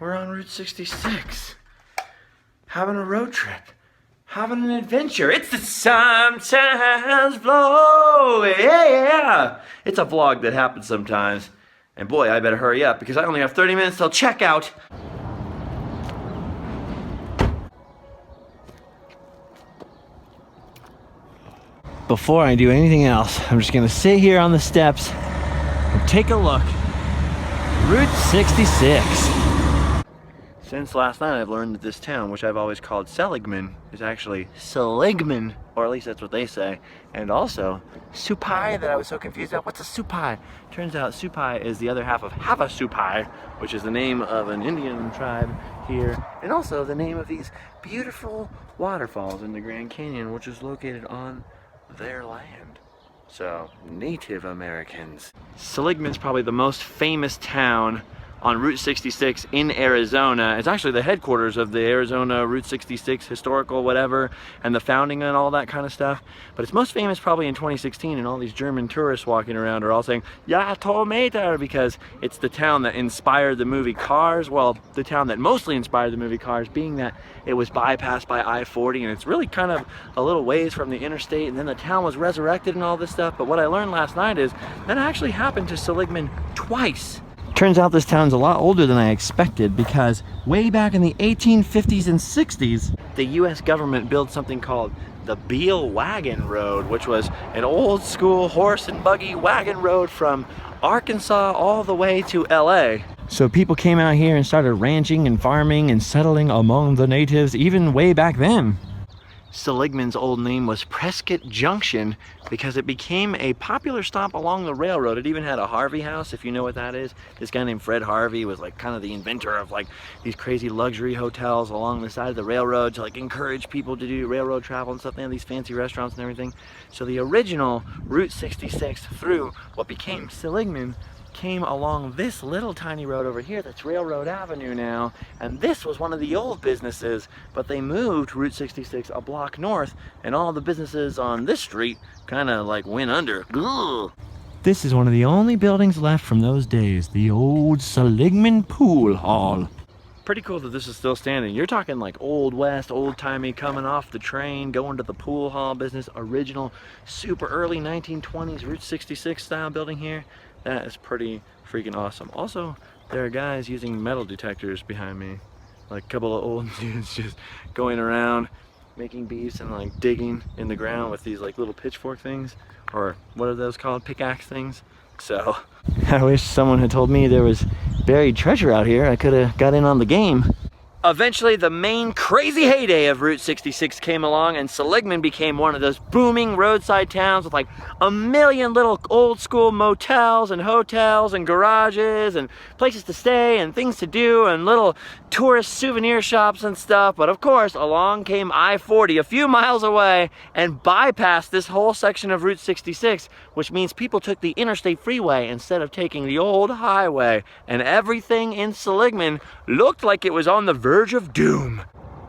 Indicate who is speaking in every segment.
Speaker 1: We're on Route 66. Having a road trip. Having an adventure. It's the Sometimes Vlog. Yeah. It's a vlog that happens sometimes. And boy, I better hurry up because I only have 30 minutes till checkout. Before I do anything else, I'm just gonna sit here on the steps and take a look. Route 66. Since last night, I've learned that this town, which I've always called Seligman, is actually Seligman, or at least that's what they say. And also, Supai, that I was so confused about. What's a Supai? Turns out Supai is the other half of Havasupai, which is the name of an Indian tribe here, and also the name of these beautiful waterfalls in the Grand Canyon, which is located on their land. So, Native Americans. Seligman's probably the most famous town on Route 66 in Arizona. It's actually the headquarters of the Arizona Route 66 historical whatever, and the founding and all that kind of stuff. But it's most famous probably in 2016, and all these German tourists walking around are all saying, "Ja, Tomater," because it's the town that inspired the movie Cars. Well, the town that mostly inspired the movie Cars, being that it was bypassed by I-40, and it's really kind of a little ways from the interstate, and then the town was resurrected and all this stuff. But what I learned last night is that actually happened to Seligman twice. Turns out this town's a lot older than I expected, because way back in the 1850s and 60s, the US government built something called the Beale Wagon Road, which was an old school horse and buggy wagon road from Arkansas all the way to LA. So people came out here and started ranching and farming and settling among the natives even way back then. Seligman's old name was Prescott Junction because it became a popular stop along the railroad. It even had a Harvey House, if you know what that is. This guy named Fred Harvey was like kind of the inventor of like these crazy luxury hotels along the side of the railroad to like encourage people to do railroad travel and stuff. They had these fancy restaurants and everything. So the original Route 66 through what became Seligman came along this little tiny road over here that's Railroad Avenue now, and this was one of the old businesses, but they moved Route 66 a block north, and all the businesses on this street kind of like went under. Ugh. This is one of the only buildings left from those days, the old Seligman Pool Hall. Pretty cool that this is still standing. You're talking like Old West, old-timey, coming off the train, going to the pool hall business, original, super early 1920s Route 66 style building here. That is pretty freaking awesome. Also, there are guys using metal detectors behind me. Like a couple of old dudes just going around making beefs and like digging in the ground with these like little pitchfork things. Or what are those called? Pickaxe things. So, I wish someone had told me there was buried treasure out here. I could have got in on the game. Eventually, the main crazy heyday of Route 66 came along, and Seligman became one of those booming roadside towns with like a million little old school motels and hotels and garages and places to stay and things to do and little tourist souvenir shops and stuff. But of course, along came I-40 a few miles away and bypassed this whole section of Route 66, which means people took the interstate freeway instead of taking the old highway, and everything in Seligman looked like it was on the verge of doom.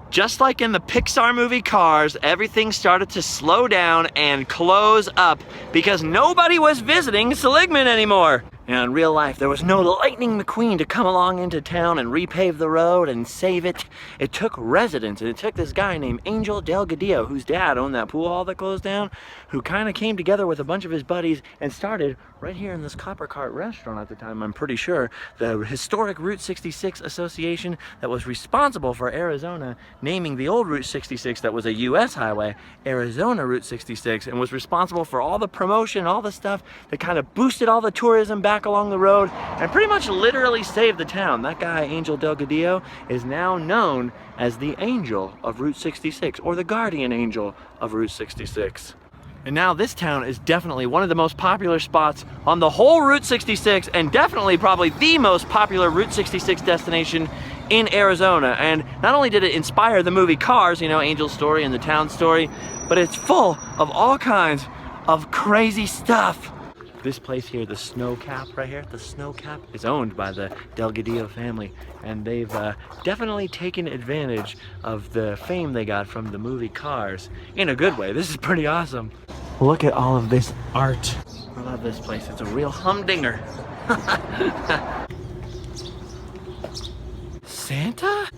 Speaker 1: Just like in the Pixar movie Cars, everything started to slow down and close up because nobody was visiting Seligman anymore. And in real life, there was no Lightning McQueen to come along into town and repave the road and save it. It took residents, and it took this guy named Angel Delgadillo, whose dad owned that pool hall that closed down, who kind of came together with a bunch of his buddies and started right here in this Copper Cart restaurant at the time, I'm pretty sure, the historic Route 66 Association that was responsible for Arizona naming the old Route 66 that was a US highway, Arizona Route 66, and was responsible for all the promotion, all the stuff that kind of boosted all the tourism back along the road and pretty much literally saved the town. That guy, Angel Delgadillo, is now known as the Angel of Route 66, or the Guardian Angel of Route 66. And now this town is definitely one of the most popular spots on the whole Route 66, and definitely probably the most popular Route 66 destination in Arizona. And not only did it inspire the movie Cars, you know, Angel's story and the town story, but it's full of all kinds of crazy stuff. This place here, the Snow Cap right here, the Snow Cap is owned by the Delgadillo family, and they've definitely taken advantage of the fame they got from the movie Cars in a good way. This is pretty awesome. Look at all of this art. I love this place. It's a real humdinger. Santa?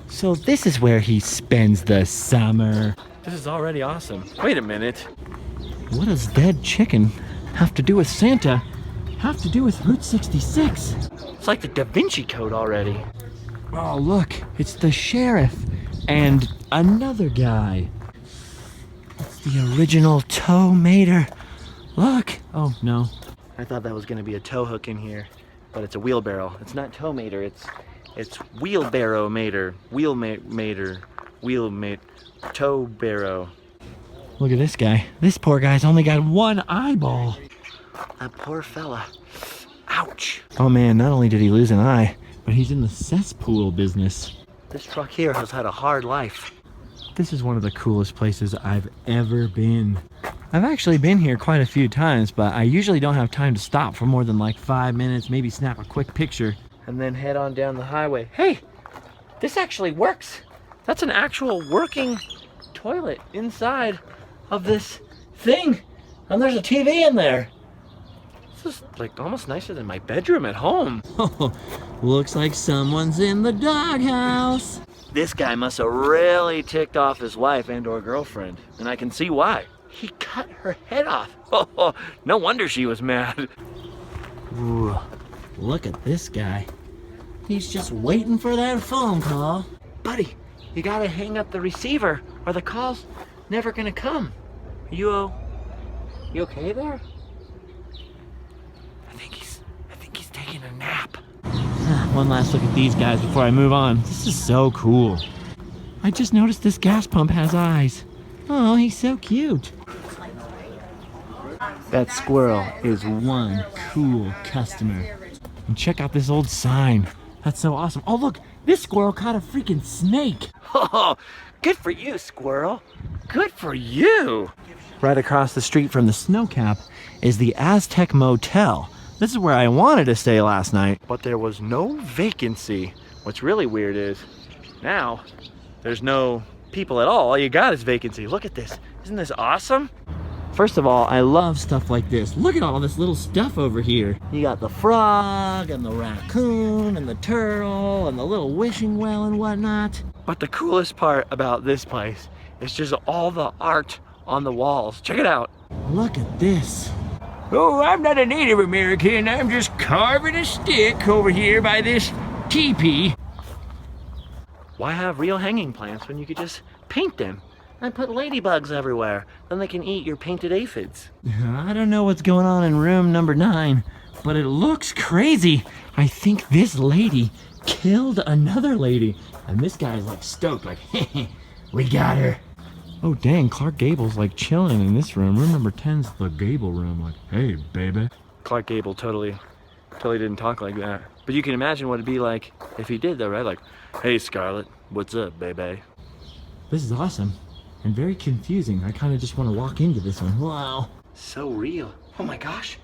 Speaker 1: So this is where he spends the summer. This is already awesome. Wait a minute. What does dead chicken have to do with Santa? Have to do with Route 66? It's like the Da Vinci Code already. Oh, look, it's the sheriff and another guy. It's the original tow mater. Look. Oh, no. I thought that was going to be a tow hook in here, but it's a wheelbarrow. It's not tow mater, it's wheelbarrow mater. Tow barrow. Look at this guy. This poor guy's only got one eyeball. That poor fella. Ouch. Oh man, not only did he lose an eye, but he's in the cesspool business. This truck here has had a hard life. This is one of the coolest places I've ever been. I've actually been here quite a few times, but I usually don't have time to stop for more than like 5 minutes, maybe snap a quick picture, and then head on down the highway. Hey, this actually works. That's an actual working toilet inside of this thing, and there's a TV in there. This is like almost nicer than my bedroom at home. Oh, looks like someone's in the doghouse. This guy must have really ticked off his wife and or girlfriend, and I can see why. He cut her head off. Oh, no wonder she was mad. Ooh, look at this guy. He's just waiting for that phone call. Buddy, you gotta hang up the receiver or the call's never gonna come. You okay there? I think he's taking a nap. One last look at these guys before I move on. This is so cool. I just noticed this gas pump has eyes. Oh, he's so cute. That squirrel is one cool customer. And check out this old sign. That's so awesome. Oh, look, this squirrel caught a freaking snake. Oh, good for you, squirrel. Good for you. Right across the street from the Snowcap is the Aztec Motel. This is where I wanted to stay last night, but there was no vacancy. What's really weird is now there's no people at all. All you got is vacancy. Look at this. Isn't this awesome? First of all, I love stuff like this. Look at all this little stuff over here. You got the frog and the raccoon and the turtle and the little wishing well and whatnot. But the coolest part about this place is just all the art on the walls. Check it out. Look at this. Oh, I'm not a Native American. I'm just carving a stick over here by this teepee. Why have real hanging plants when you could just paint them and put ladybugs everywhere? Then they can eat your painted aphids. I don't know what's going on in room number 9, but it looks crazy. I think this lady killed another lady, and this guy's like stoked, like, hey, we got her. Oh dang, Clark Gable's like chilling in this room. Room number 10's the Gable room, like, hey baby. Clark Gable totally didn't talk like that. But you can imagine what it'd be like if he did though, right? Like, hey Scarlett, what's up, baby? This is awesome and very confusing. I kind of just want to walk into this one. Wow. So real. Oh my gosh.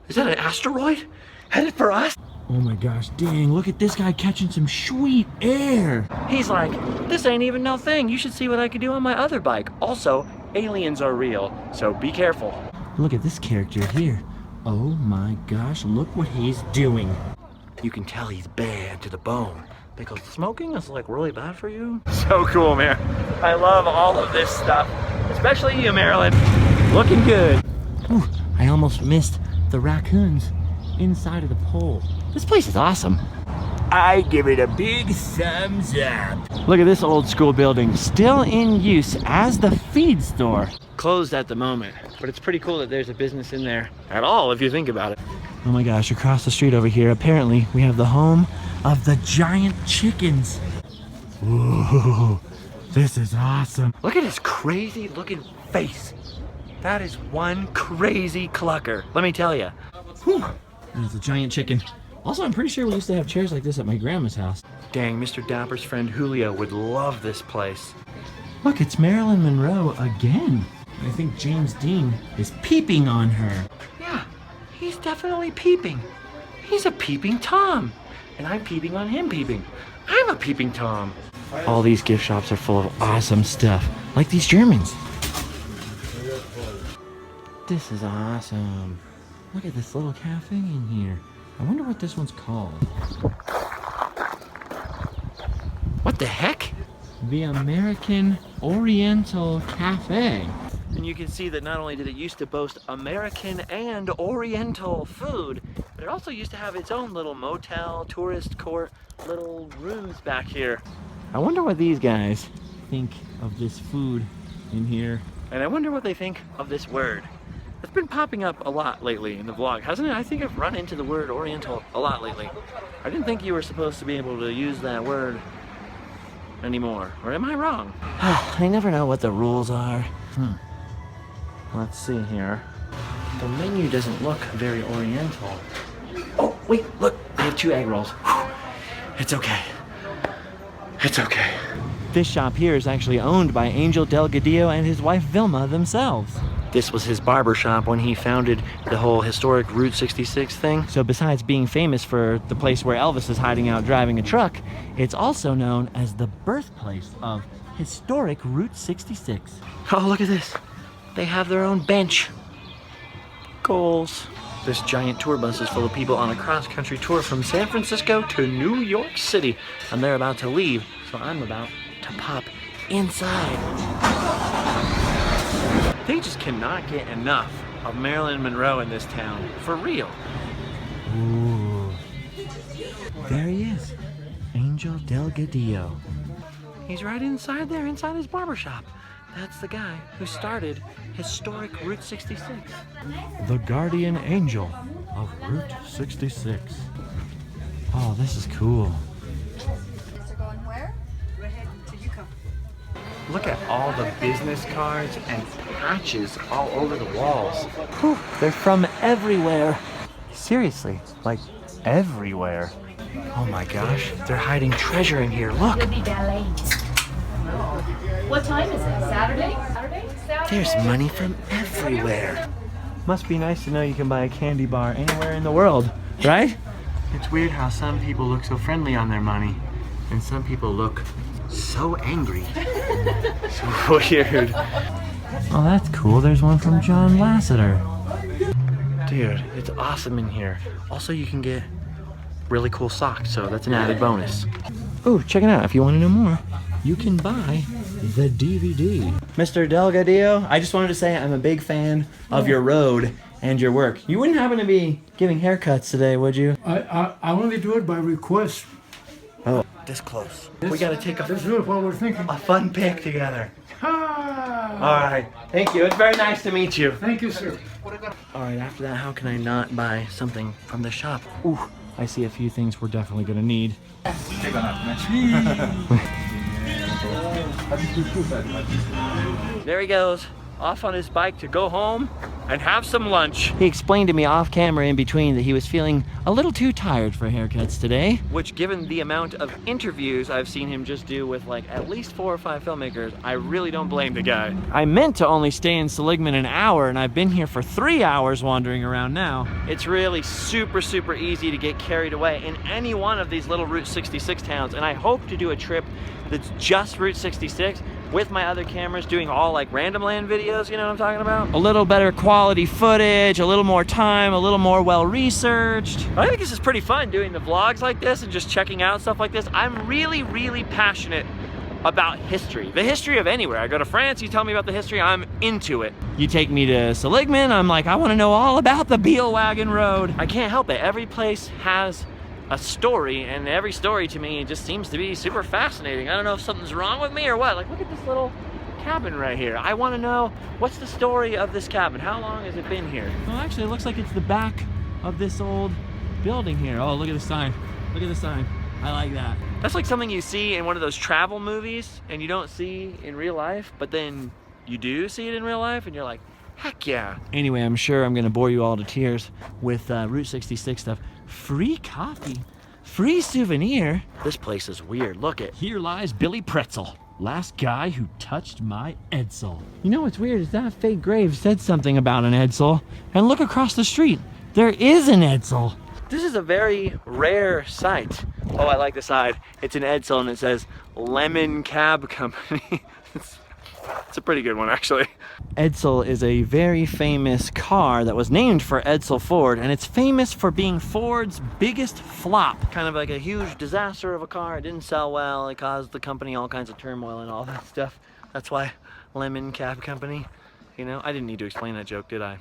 Speaker 1: Is that an asteroid headed for us? Oh my gosh, dang, look at this guy catching some sweet air. He's like, this ain't even no thing. You should see what I could do on my other bike. Also, aliens are real, so be careful. Look at this character here. Oh my gosh, look what he's doing. You can tell he's bad to the bone because smoking is like really bad for you. So cool, man. I love all of this stuff, especially you, Marilyn. Looking good. Ooh, I almost missed the raccoons inside of the pole. This place is awesome. I give it a big thumbs up. Look at this old school building, still in use as the feed store. Closed at the moment, but it's pretty cool that there's a business in there at all if you think about it. Oh my gosh, across the street over here, apparently we have the home of the giant chickens. Ooh, this is awesome. Look at his crazy looking face. That is one crazy clucker, let me tell you. Whew. There's a giant chicken. Also, I'm pretty sure we used to have chairs like this at my grandma's house. Dang, Mr. Dapper's friend Julio would love this place. Look, it's Marilyn Monroe again. I think James Dean is peeping on her. Yeah, he's definitely peeping. He's a peeping Tom. And I'm peeping on him peeping. I'm a peeping Tom. All these gift shops are full of awesome stuff, like these Germans. This is awesome. Look at this little cafe in here. I wonder what this one's called. the heck? The American Oriental Cafe. And you can see that not only did it used to boast American and Oriental food, but it also used to have its own little motel, tourist court, little rooms back here. I wonder what these guys think of this food in here. And I wonder what they think of this word. It's been popping up a lot lately in the vlog, hasn't it? I think I've run into the word Oriental a lot lately. I didn't think you were supposed to be able to use that word anymore, or am I wrong? I never know what the rules are. Let's see here. The menu doesn't look very Oriental. Oh, wait, look, they have 2 egg rolls. Whew. It's okay. It's okay. This shop here is actually owned by Angel Delgadillo and his wife Vilma themselves. This was his barber shop when he founded the whole historic Route 66 thing. So besides being famous for the place where Elvis is hiding out driving a truck, it's also known as the birthplace of historic Route 66. Oh, look at this. They have their own bench. Goals. This giant tour bus is full of people on a cross-country tour from San Francisco to New York City. And they're about to leave, so I'm about to pop inside. They just cannot get enough of Marilyn Monroe in this town, for real. Ooh. There he is, Angel Delgadillo. He's right inside there, inside his barbershop. That's the guy who started historic Route 66. The guardian angel of Route 66. Oh, this is cool.
Speaker 2: They're going where? We're heading to Yukon.
Speaker 1: Look at all the business cards and patches all over the walls. Whew, they're from everywhere. Seriously, like everywhere. Oh my gosh, they're hiding treasure in here. Look.
Speaker 3: What time is it? Saturday?
Speaker 1: There's money from everywhere. Must be nice to know you can buy a candy bar anywhere in the world, right? It's weird how some people look so friendly on their money and some people look so angry. So weird. Oh, that's cool. There's one from John Lasseter. Dude, it's awesome in here. Also, you can get really cool socks, so that's an added bonus. Oh, check it out. If you want to know more, you can buy the DVD. Mr. Delgadillo, I just wanted to say I'm a big fan of your road and your work. You wouldn't happen to be giving haircuts today, would you?
Speaker 4: I only do it by request.
Speaker 1: Oh, this close. We gotta take
Speaker 4: This is what we're thinking.
Speaker 1: a fun pic together.
Speaker 4: Ah,
Speaker 1: All right, thank you. It's very nice to meet you.
Speaker 4: thank you, sir.
Speaker 1: All right, after that, how can I not buy something from the shop? Ooh, I see a few things we're definitely gonna need. There he goes, off on his bike to go home and have some lunch. He explained to me off camera in between that he was feeling a little too tired for haircuts today, which, given the amount of interviews I've seen him just do with like at least 4 or 5 filmmakers, I really don't blame the guy. I meant to only stay in Seligman an hour and I've been here for 3 hours wandering around now. It's really super easy to get carried away in any one of these little Route 66 towns, and I hope to do a trip that's just Route 66 with my other cameras, doing all like random land videos, you know what I'm talking about? A little better quality footage, a little more time, a little more well-researched. I think this is pretty fun doing the vlogs like this and just checking out stuff like this. I'm really passionate about history. The history of anywhere. I go to France, you tell me about the history, I'm into it. You take me to Seligman, I'm like, I wanna know all about the Beelwagen Road. I can't help it, every place has a story, and every story to me just seems to be super fascinating. I don't know if something's wrong with me or what. Like, look at this little cabin right here. I want to know, what's the story of this cabin? How long has it been here? Well, actually, it looks like it's the back of this old building here. Oh, look at the sign. Look at the sign. I like that. That's like something you see in one of those travel movies and you don't see in real life, but then you do see it in real life and you're like, heck yeah. Anyway, I'm sure I'm gonna bore you all to tears with Route 66 stuff. Free coffee, free souvenir. This place is weird, look it. Here lies Billy Pretzel, last guy who touched my Edsel. You know what's weird is that fake grave said something about an Edsel, and look across the street, there is an Edsel. This is a very rare sight. Oh, I like the side. It's an Edsel and it says Lemon Cab Company. It's a pretty good one, actually. Edsel is a very famous car that was named for Edsel Ford, and it's famous for being Ford's biggest flop. Kind of like a huge disaster of a car. It didn't sell well. It caused the company all kinds of turmoil and all that stuff. That's why Lemon Cab Company, you know? I didn't need to explain that joke, did I?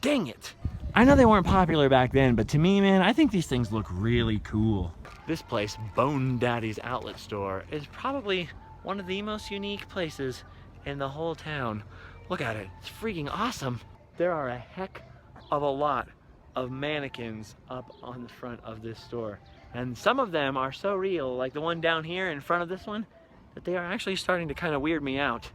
Speaker 1: Dang it! I know they weren't popular back then, but to me, man, I think these things look really cool. This place, Bone Daddy's Outlet Store, is probably one of the most unique places in the whole town. Look at it, it's freaking awesome. There are a heck of a lot of mannequins up on the front of this store. And some of them are so real, like the one down here in front of this one, that they are actually starting to kind of weird me out.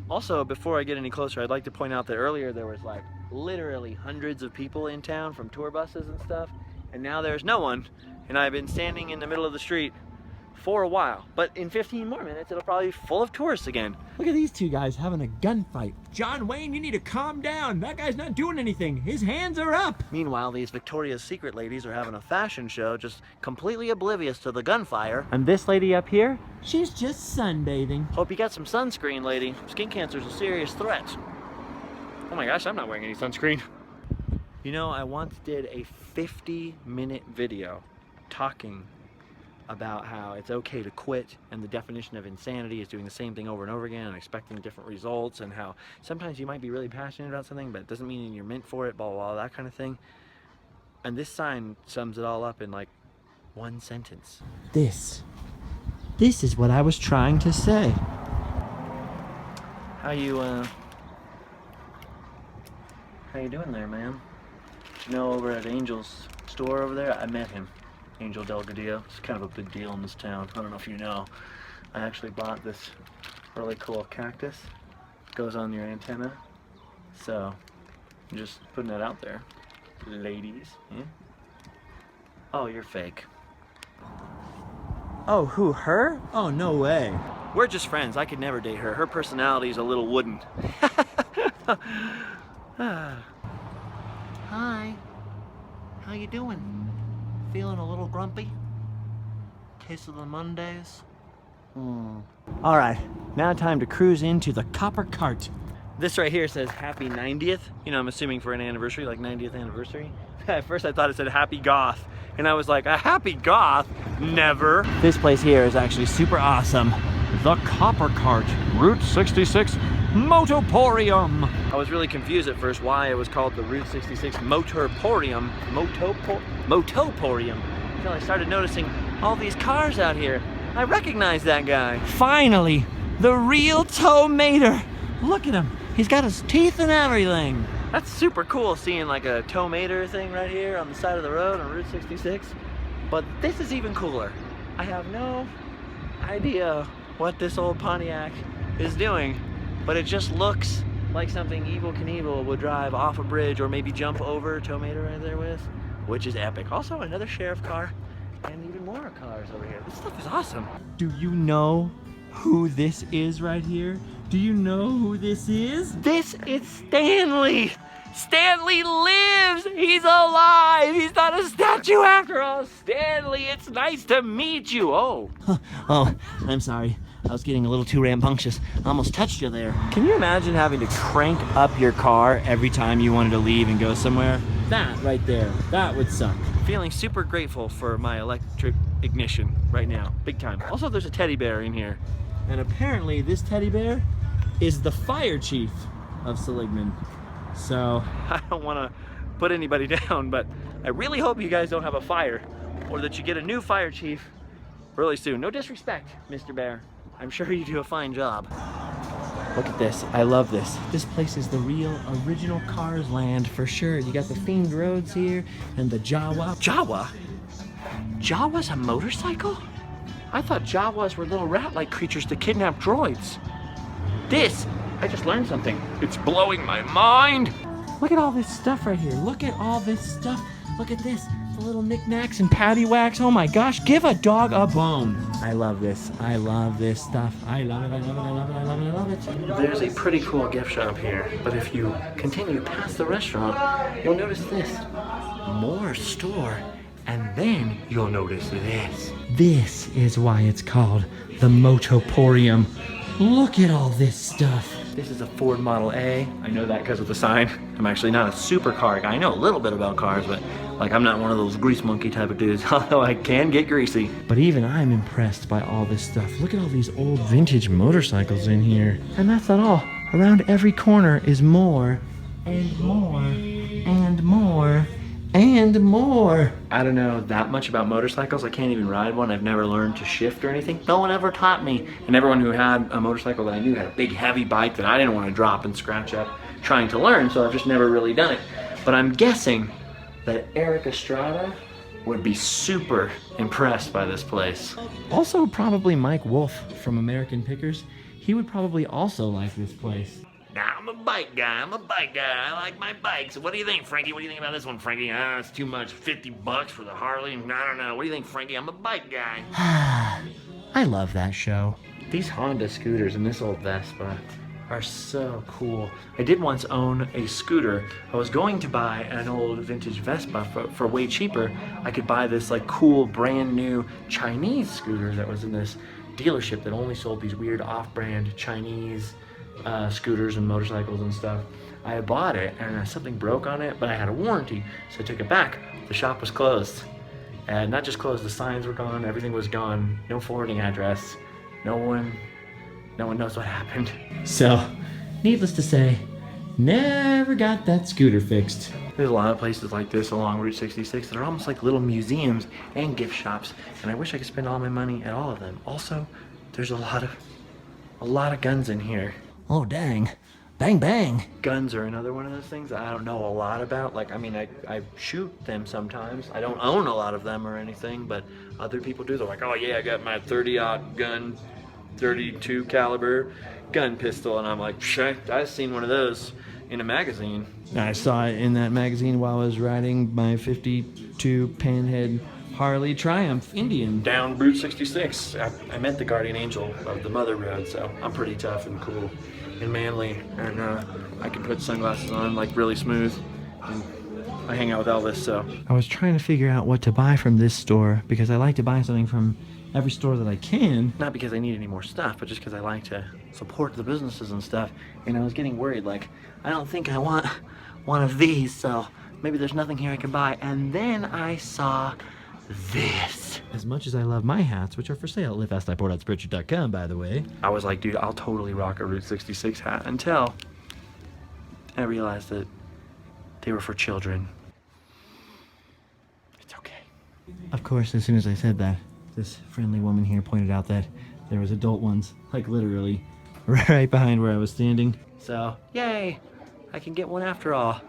Speaker 1: Also, before I get any closer, I'd like to point out that earlier there was like literally hundreds of people in town from tour buses and stuff, and now there's no one, and I've been standing in the middle of the street for a while, but in 15 more minutes it'll probably be full of tourists again. Look at these two guys having a gunfight. John Wayne, you need to calm down. That guy's not doing anything. His hands are up. Meanwhile, these Victoria's Secret ladies are having a fashion show, just completely oblivious to the gunfire. And this lady up here, she's just sunbathing. Hope you got some sunscreen, lady. Skin cancer's a serious threat. Oh my gosh, I'm not wearing any sunscreen. You know, I once did a 50-minute video talking about how it's okay to quit, and the definition of insanity is doing the same thing over and over again and expecting different results, and how sometimes you might be really passionate about something, but it doesn't mean you're meant for it, blah, blah, blah, that kind of thing. And this sign sums it all up in like one sentence. This is what I was trying to say. How you doing there, man? You know, over at Angel's store over there, I met him. Angel Delgadillo. It's kind of a big deal in this town. I don't know if you know. I actually bought this really cool cactus. It goes on your antenna. So, I'm just putting that out there. Ladies, yeah? Oh, you're fake. Oh, who, her? Oh, no way. We're just friends. I could never date her. Her personality is a little wooden. Hi. How you doing? Feeling a little grumpy? Case of the Mondays? All right, now time to cruise into the Copper Cart. This right here says happy 90th. You know, I'm assuming for an anniversary, like 90th anniversary. At first I thought it said happy goth. And I was like, a happy goth? Never. This place here is actually super awesome. The Copper Cart, Route 66 Motoporium. I was really confused at first why it was called the Route 66 Motoporium. Motoporium. Until I started noticing all these cars out here. I recognized that guy. Finally, the real tow mater. Look at him. He's got his teeth and everything. That's super cool seeing like a tow mater thing right here on the side of the road on Route 66. But this is even cooler. I have no idea what this old Pontiac is doing, but it just looks like something Evel Knievel would drive off a bridge or maybe jump over tow mater right there with, which is epic. Also another sheriff car and even more cars over here. This stuff is awesome. Do you know who this is right here? Do you know who this is? This is Stanley! Stanley lives! He's alive! He's not a statue after all! Stanley, it's nice to meet you! Oh. Oh, I'm sorry. I was getting a little too rambunctious. I almost touched you there. Can you imagine having to crank up your car every time you wanted to leave and go somewhere? That right there, that would suck. Feeling super grateful for my electric ignition right now, big time. Also, there's a teddy bear in here. And apparently this teddy bear is the fire chief of Seligman. So, I don't want to put anybody down, but I really hope you guys don't have a fire or that you get a new fire chief really soon. No disrespect, Mr. Bear. I'm sure you do a fine job. Look at this. I love this. This place is the real original Cars land for sure. You got the themed roads here and the Jawa. Jawa? Jawa's a motorcycle? I thought Jawas were little rat-like creatures to kidnap droids. I just learned something. It's blowing my mind. Look at all this stuff right here. Look at all this stuff. Look at this. The little knickknacks and paddywhacks. Oh my gosh, give a dog a bone. I love this. I love this stuff. I love it, I love it, I love it, I love it, I love it. There's a pretty cool gift shop here, but if you continue past the restaurant, you'll notice this. More store. And then you'll notice this. This is why it's called the Motoporium. Look at all this stuff. This is a Ford Model A. I know that because of the sign. I'm actually not a supercar guy. I know a little bit about cars, but like I'm not one of those grease monkey type of dudes, although I can get greasy. But even I'm impressed by all this stuff. Look at all these old vintage motorcycles in here. And that's not all. Around every corner is more and more and more and more. I don't know that much about motorcycles. I can't even ride one. I've never learned to shift or anything. No one ever taught me. And everyone who had a motorcycle that I knew had a big heavy bike that I didn't want to drop and scratch up trying to learn, so I've just never really done it. But I'm guessing that Eric Estrada would be super impressed by this place. Also probably Mike Wolf from American Pickers. He would probably also like this place. Nah, I'm a bike guy. I like my bikes. What do you think, Frankie? What do you think about this one, Frankie? It's too much. $50 for the Harley? I don't know. What do you think, Frankie? I'm a bike guy. I love that show. These Honda scooters and this old Vespa are so cool. I did once own a scooter. I was going to buy an old vintage Vespa for way cheaper. I could buy this like cool brand new Chinese scooter that was in this dealership that only sold these weird off-brand Chinese scooters and motorcycles and stuff. I bought it and something broke on it, but I had a warranty, so I took it back. The shop was closed. And not just closed, the signs were gone, everything was gone, no forwarding address. No one knows what happened. So, needless to say, never got that scooter fixed. There's a lot of places like this along Route 66 that are almost like little museums and gift shops, and I wish I could spend all my money at all of them. Also, there's a lot of guns in here. Oh dang. Bang bang. Guns are another one of those things I don't know a lot about. Like, I mean, I shoot them sometimes. I don't own a lot of them or anything, but other people do. They're like, oh yeah, I got my 30-aught gun, 32 caliber gun pistol, and I'm like, I've seen one of those in a magazine. I saw it in that magazine while I was riding my 52 Panhead Harley Triumph Indian down Route 66. I met the guardian angel of the Mother Road, so I'm pretty tough and cool and manly, and I can put sunglasses on like really smooth, and I hang out with Elvis. So I was trying to figure out what to buy from this store because I like to buy something from every store that I can, not because I need any more stuff, but just because I like to support the businesses and stuff. And I was getting worried, like, I don't think I want one of these, so maybe there's nothing here I can buy. And then I saw this. As much as I love my hats, which are for sale at livefastlivepoor.spreadshirt.com, by the way, I was like, dude, I'll totally rock a Route 66 hat, until I realized that they were for children. It's okay. Of course, as soon as I said that, this friendly woman here pointed out that there was adult ones, like literally right behind where I was standing. So, yay, I can get one after all,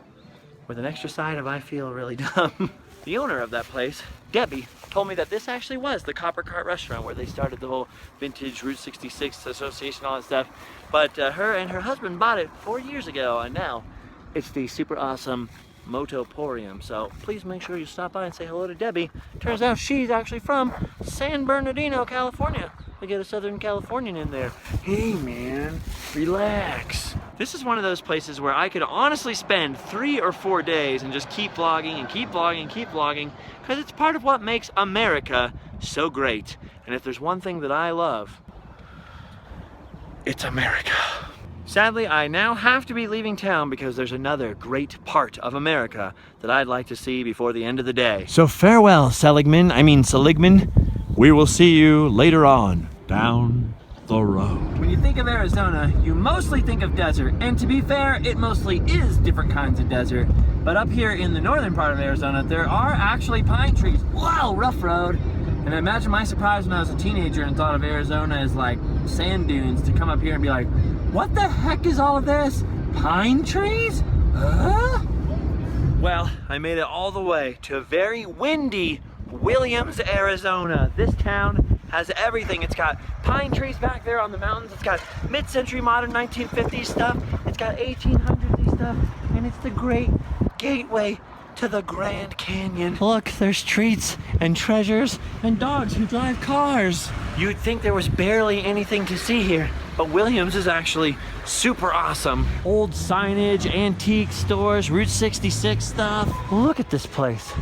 Speaker 1: with an extra side of I feel really dumb. The owner of that place, Debbie, told me that this actually was the Copper Cart restaurant where they started the whole vintage Route 66 association, all that stuff. But her and her husband bought it 4 years ago, and now it's the super awesome Motoporium. So please make sure you stop by and say hello to Debbie. Turns out she's actually from San Bernardino, California. We get a Southern Californian in there. Hey man, relax. This is one of those places where I could honestly spend 3 or 4 days and just keep vlogging and keep vlogging and keep vlogging, because it's part of what makes America so great. And if there's one thing that I love, it's America. Sadly, I now have to be leaving town because there's another great part of America that I'd like to see before the end of the day. So farewell, Seligman. We will see you later on down the road. When you think of Arizona, you mostly think of desert, and to be fair, it mostly is different kinds of desert. But up here in the northern part of Arizona, there are actually pine trees. Wow, rough road. And I imagine my surprise when I was a teenager and thought of Arizona as like sand dunes, to come up here and be like, what the heck is all of this? Pine trees? Huh? Well, I made it all the way to a very windy Williams, Arizona. This town has everything. It's got pine trees back there on the mountains. It's got mid-century modern 1950s stuff. It's got 1800s stuff. And it's the great gateway to the Grand Canyon. Look, there's treats and treasures and dogs who drive cars. You'd think there was barely anything to see here, but Williams is actually super awesome. Old signage, antique stores, Route 66 stuff. Look at this place.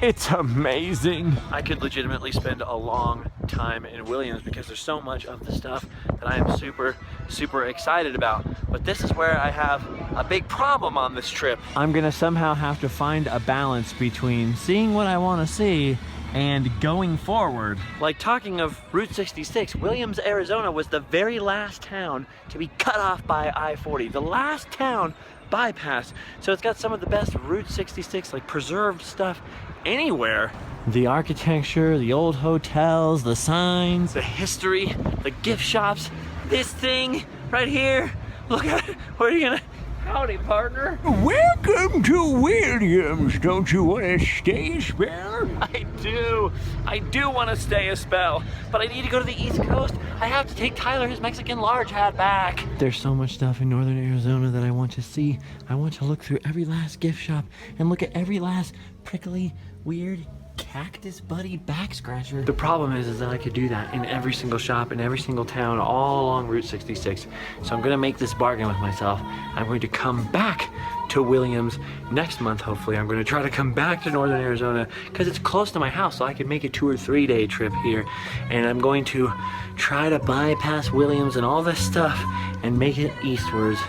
Speaker 1: It's amazing. I could legitimately spend a long time in Williams because there's so much of the stuff that I am super, super excited about. But this is where I have a big problem on this trip. I'm gonna somehow have to find a balance between seeing what I wanna see and going forward. Like, talking of Route 66, Williams, Arizona was the very last town to be cut off by I-40. The last town bypass. So it's got some of the best Route 66 like preserved stuff anywhere. The architecture, the old hotels, the signs, the history, the gift shops, this thing right here. Look at it. Where are you gonna? Howdy, partner.
Speaker 4: Welcome to Williams. Don't you want to stay a spell?
Speaker 1: I do want to stay a spell, but I need to go to the East Coast. I have to take Tyler his Mexican large hat back. There's so much stuff in northern Arizona that I want to see. I want to look through every last gift shop and look at every last prickly, weird cactus buddy back scratcher. The problem is that I could do that in every single shop in every single town all along Route 66. So I'm gonna make this bargain with myself. I'm going to come back to Williams next month. Hopefully I'm going to try to come back to northern Arizona because it's close to my house, so I could make a 2 or 3 day trip here. And I'm going to try to bypass Williams and all this stuff and make it eastwards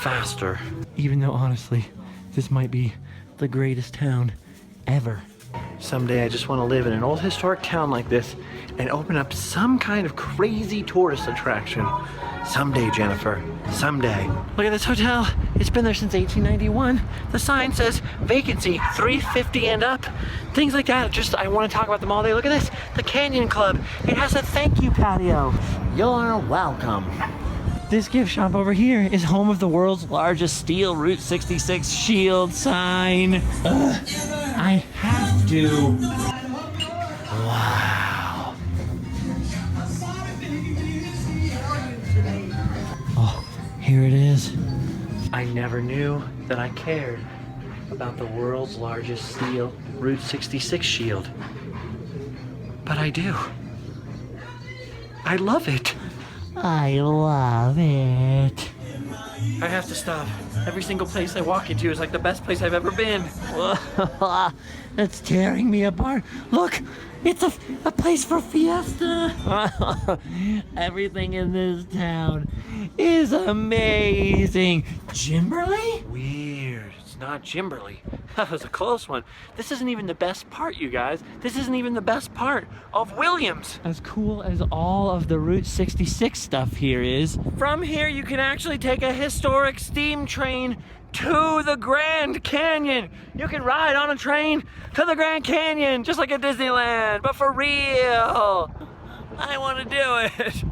Speaker 1: faster. Even though honestly, this might be the greatest town ever. Someday I just want to live in an old historic town like this and open up some kind of crazy tourist attraction. Someday, Jennifer, someday. Look at this hotel. It's been there since 1891. The sign says vacancy 350 and up. Things like that. Just, I want to talk about them all day. Look at this, the Canyon Club. It has a thank you patio. You're welcome. This gift shop over here is home of the world's largest steel Route 66 shield sign. I have to. Wow. Oh, here it is. I never knew that I cared about the world's largest steel Route 66 shield. But I do. I love it. I love it. I have to stop. Every single place I walk into is like the best place I've ever been. It's tearing me apart. Look, it's a place for fiesta. Everything in this town is amazing. Jimberley? Weird. It's not Jimberley. That was a close one. This isn't even the best part, you guys. This isn't even the best part of Williams. As cool as all of the Route 66 stuff here is, from here you can actually take a historic steam train to the Grand Canyon. You can ride on a train to the Grand Canyon, just like at Disneyland, but for real. I want to do it.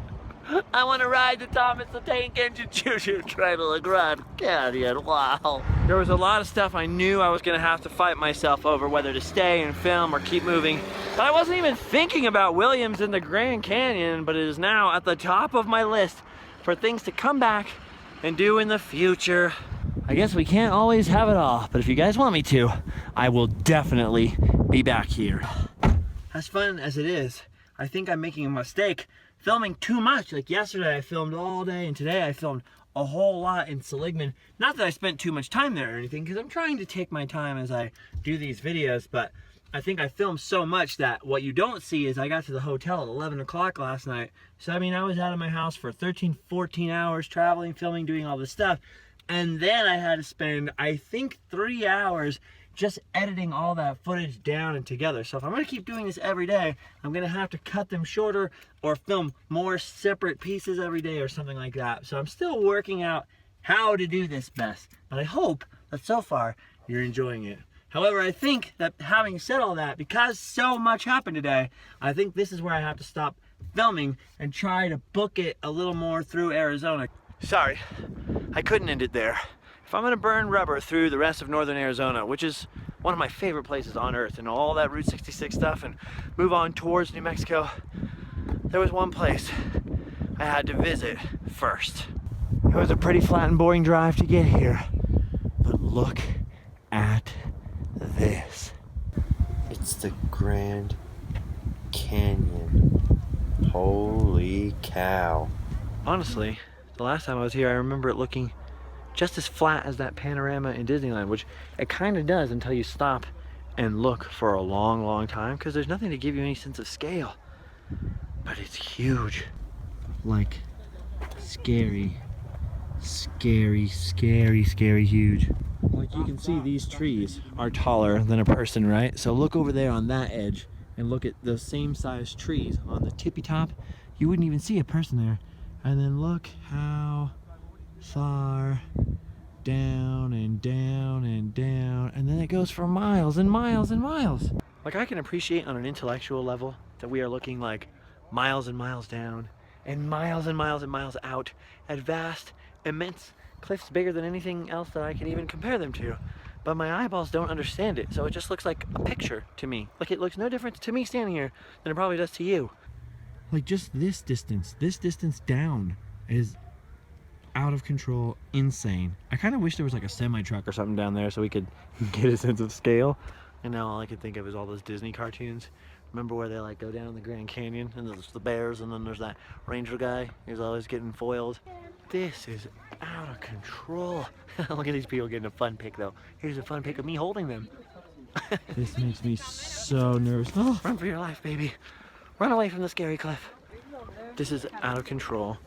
Speaker 1: I want to ride the Thomas the Tank Engine choo-choo train to the Grand Canyon. Wow. There was a lot of stuff I knew I was going to have to fight myself over, whether to stay and film or keep moving. But I wasn't even thinking about Williams and the Grand Canyon, but it is now at the top of my list for things to come back and do in the future. I guess we can't always have it all, but if you guys want me to, I will definitely be back here. As fun as it is, I think I'm making a mistake filming too much. Like yesterday I filmed all day and today I filmed a whole lot in Seligman. Not that I spent too much time there or anything, because I'm trying to take my time as I do these videos, but I think I filmed so much that what you don't see is I got to the hotel at 11 o'clock last night. So I mean, I was out of my house for 13, 14 hours traveling, filming, doing all this stuff. And then I had to spend, I think, 3 hours just editing all that footage down and together. So if I'm gonna keep doing this every day, I'm gonna have to cut them shorter or film more separate pieces every day or something like that. So I'm still working out how to do this best, but I hope that so far you're enjoying it. However, I think that having said all that, because so much happened today, I think this is where I have to stop filming and try to book it a little more through Arizona. Sorry, I couldn't end it there. If I'm gonna burn rubber through the rest of northern Arizona, which is one of my favorite places on earth, and all that Route 66 stuff, and move on towards New Mexico, there was one place I had to visit first. It was a pretty flat and boring drive to get here, but look at this.
Speaker 5: It's the Grand Canyon. Holy cow.
Speaker 1: Honestly, the last time I was here, I remember it looking just as flat as that panorama in Disneyland, which it kind of does until you stop and look for a long, long time because there's nothing to give you any sense of scale. But it's huge. Like, scary, scary, scary, scary huge. Like you can see, these trees are taller than a person, right? So look over there on that edge and look at the same size trees on the tippy top. You wouldn't even see a person there. And then look how far down and down and down, and then it goes for miles and miles and miles. Like, I can appreciate on an intellectual level that we are looking like miles and miles down and miles and miles and miles out at vast, immense cliffs bigger than anything else that I can even compare them to. But my eyeballs don't understand it, so it just looks like a picture to me. Like, it looks no different to me standing here than it probably does to you. Like, just this distance down is out of control, insane. I kind of wish there was like a semi-truck or something down there so we could get a sense of scale. And now all I can think of is all those Disney cartoons. Remember where they like go down the Grand Canyon and there's the bears and then there's that ranger guy who's always getting foiled. This is out of control. Look at these people getting a fun pic though. Here's a fun pic of me holding them. This makes me so nervous. Oh, run for your life, baby. Run away from the scary cliff. This is out of control.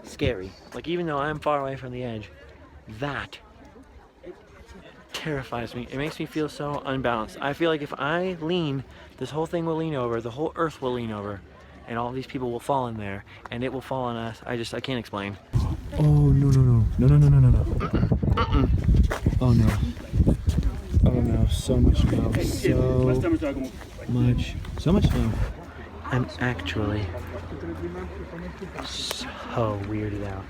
Speaker 1: Scary. Like, even though I'm far away from the edge, that terrifies me. It makes me feel so unbalanced. I feel like if I lean, this whole thing will lean over, the whole earth will lean over, and all these people will fall in there, and it will fall on us. I can't explain. Oh, no. Oh, no. Oh, no. So much snow. So much snow. I'm actually so weirded out.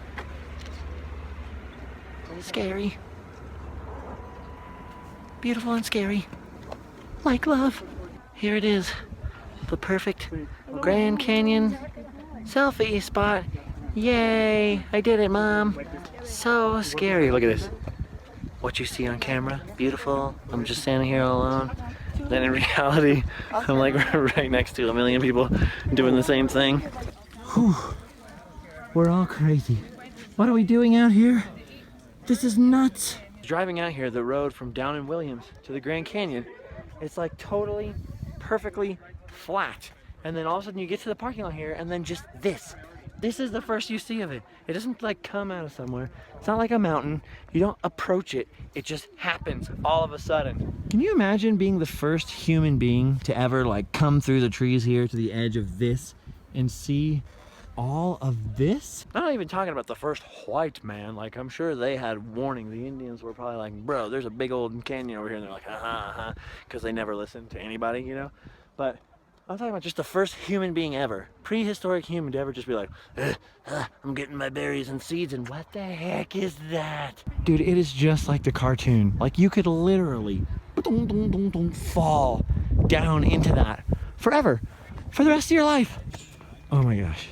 Speaker 1: Scary. Beautiful and scary. Like love. Here it is. The perfect Grand Canyon selfie spot. Yay! I did it, Mom. So scary. Look at this. What you see on camera, beautiful. I'm just standing here all alone. Then in reality, I'm like right next to a million people doing the same thing. Whew. We're all crazy. What are we doing out here? This is nuts. Driving out here, the road from down in Williams to the Grand Canyon, it's like totally, perfectly flat. And then all of a sudden you get to the parking lot here and then just this. This is the first you see of it. It doesn't like come out of somewhere. It's not like a mountain. You don't approach it. It just happens all of a sudden. Can you imagine being the first human being to ever like come through the trees here to the edge of this and see all of this? I'm not even talking about the first white man. Like, I'm sure they had warning. The Indians were probably like, bro, there's a big old canyon over here. And they're like, because they never listened to anybody, you know? But I'm talking about just the first human being ever, prehistoric human to ever just be like, I'm getting my berries and seeds, and what the heck is that? Dude, it is just like the cartoon. Like, you could literally fall down into that forever, for the rest of your life. Oh my gosh.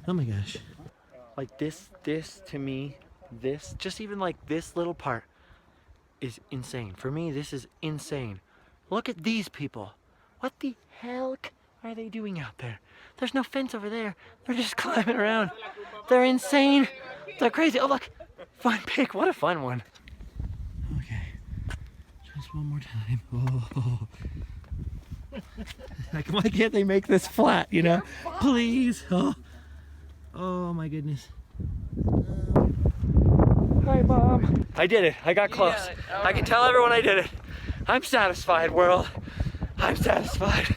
Speaker 1: Oh my gosh. Like this to me, this, just even like this little part is insane. For me, this is insane. Look at these people. What the hell are they doing out there? There's no fence over there. They're just climbing around. They're insane. They're crazy. Oh, look. Fun pic. What a fun one. Okay. Just one more time. Oh. Like, why can't they make this flat, you know? Please. Oh my goodness. Hi, Mom. I did it. I got close. Yeah, I can tell everyone I did it. I'm satisfied, world. I'm satisfied.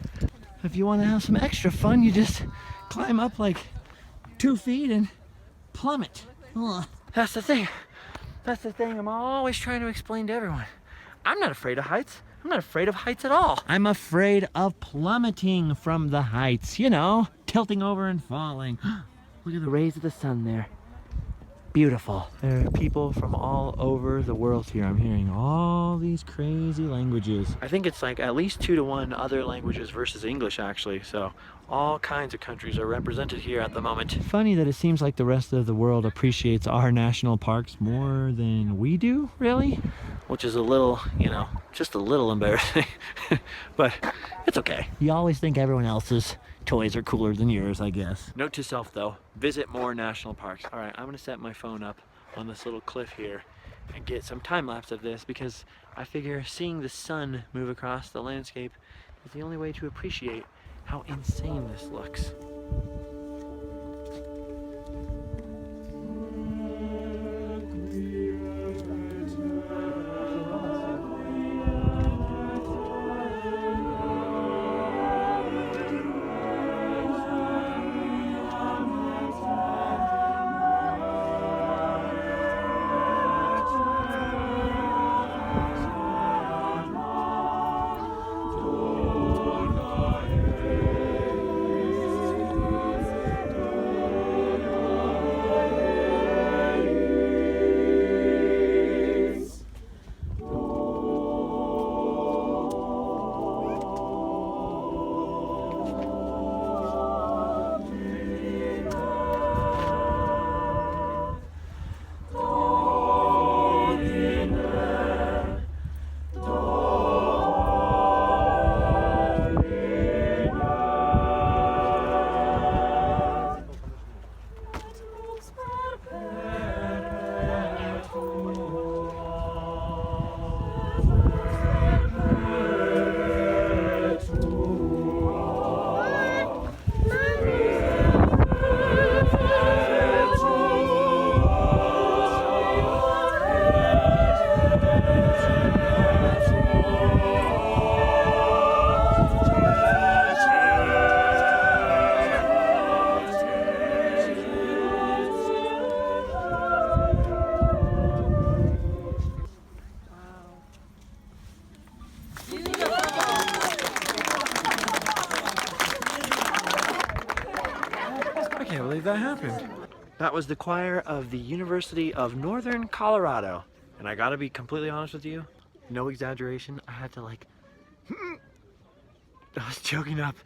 Speaker 1: If you want to have some extra fun, you just climb up like 2 feet and plummet. That's the thing. That's the thing I'm always trying to explain to everyone. I'm not afraid of heights. I'm not afraid of heights at all. I'm afraid of plummeting from the heights, you know, tilting over and falling. Look at the rays of the sun there. Beautiful. There are people from all over the world here. I'm hearing all these crazy languages. I think it's like at least 2 to 1 other languages versus English, actually. So all kinds of countries are represented here at the moment. Funny that it seems like the rest of the world appreciates our national parks more than we do, really? Which is a little, you know, just a little embarrassing. But it's okay. You always think everyone else's toys are cooler than yours, I guess. Note to self though, visit more national parks. All right, I'm gonna set my phone up on this little cliff here and get some time lapse of this, because I figure seeing the sun move across the landscape is the only way to appreciate how insane this looks. I can't believe that happened. That was the choir of the University of Northern Colorado. And I gotta be completely honest with you, no exaggeration, I had to like, I was choking up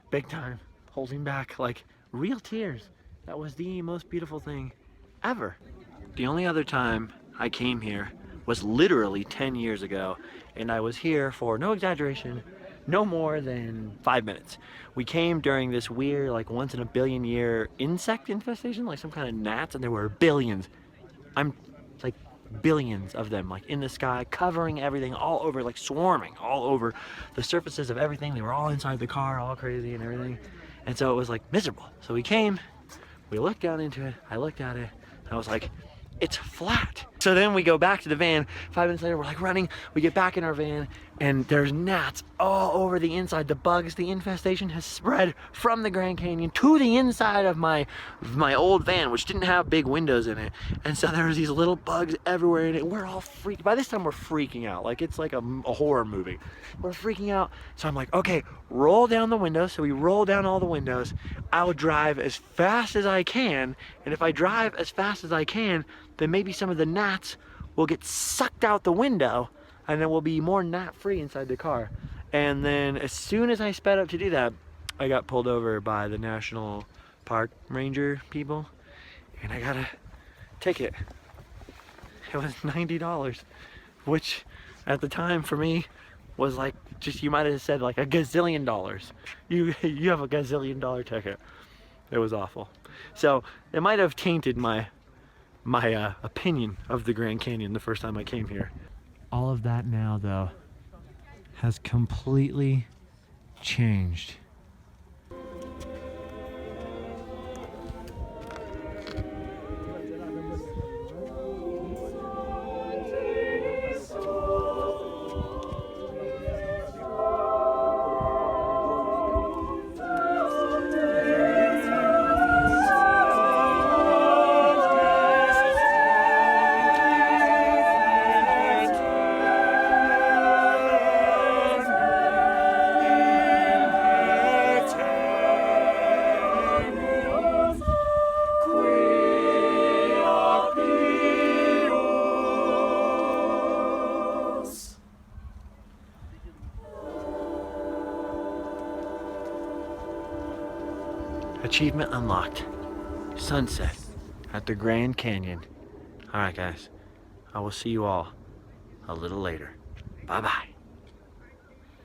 Speaker 1: big time, holding back like real tears. That was the most beautiful thing ever. The only other time I came here was literally 10 years ago, and I was here for, no exaggeration, no more than 5 minutes. We came during this weird, like once in a billion year insect infestation, like some kind of gnats, and there were billions. I'm like billions of them, like in the sky, covering everything all over, like swarming all over the surfaces of everything. They were all inside the car, all crazy and everything. And so it was like miserable. So we came, we looked down into it, I looked at it, and I was like, it's flat. So then we go back to the van. 5 minutes later, we're like running. We get back in our van, and there's gnats all over the inside. The bugs, the infestation has spread from the Grand Canyon to the inside of my old van, which didn't have big windows in it. And so there was these little bugs everywhere in it. We're all freaked. By this time, we're freaking out. Like it's like a horror movie. We're freaking out. So I'm like, okay, roll down the windows. So we roll down all the windows. I'll drive as fast as I can. And if I drive as fast as I can, then maybe some of the gnats will get sucked out the window, and then we'll be more gnat free inside the car. And then as soon as I sped up to do that, I got pulled over by the National Park Ranger people, and I got a ticket. It was $90, which at the time for me was like, just, you might have said like a gazillion dollars. You have a gazillion dollar ticket. It was awful. So it might have tainted my opinion of the Grand Canyon the first time I came here. All of that now, though, has completely changed. Achievement unlocked. Sunset at the Grand Canyon. Alright guys, I will see you all a little later. Bye bye.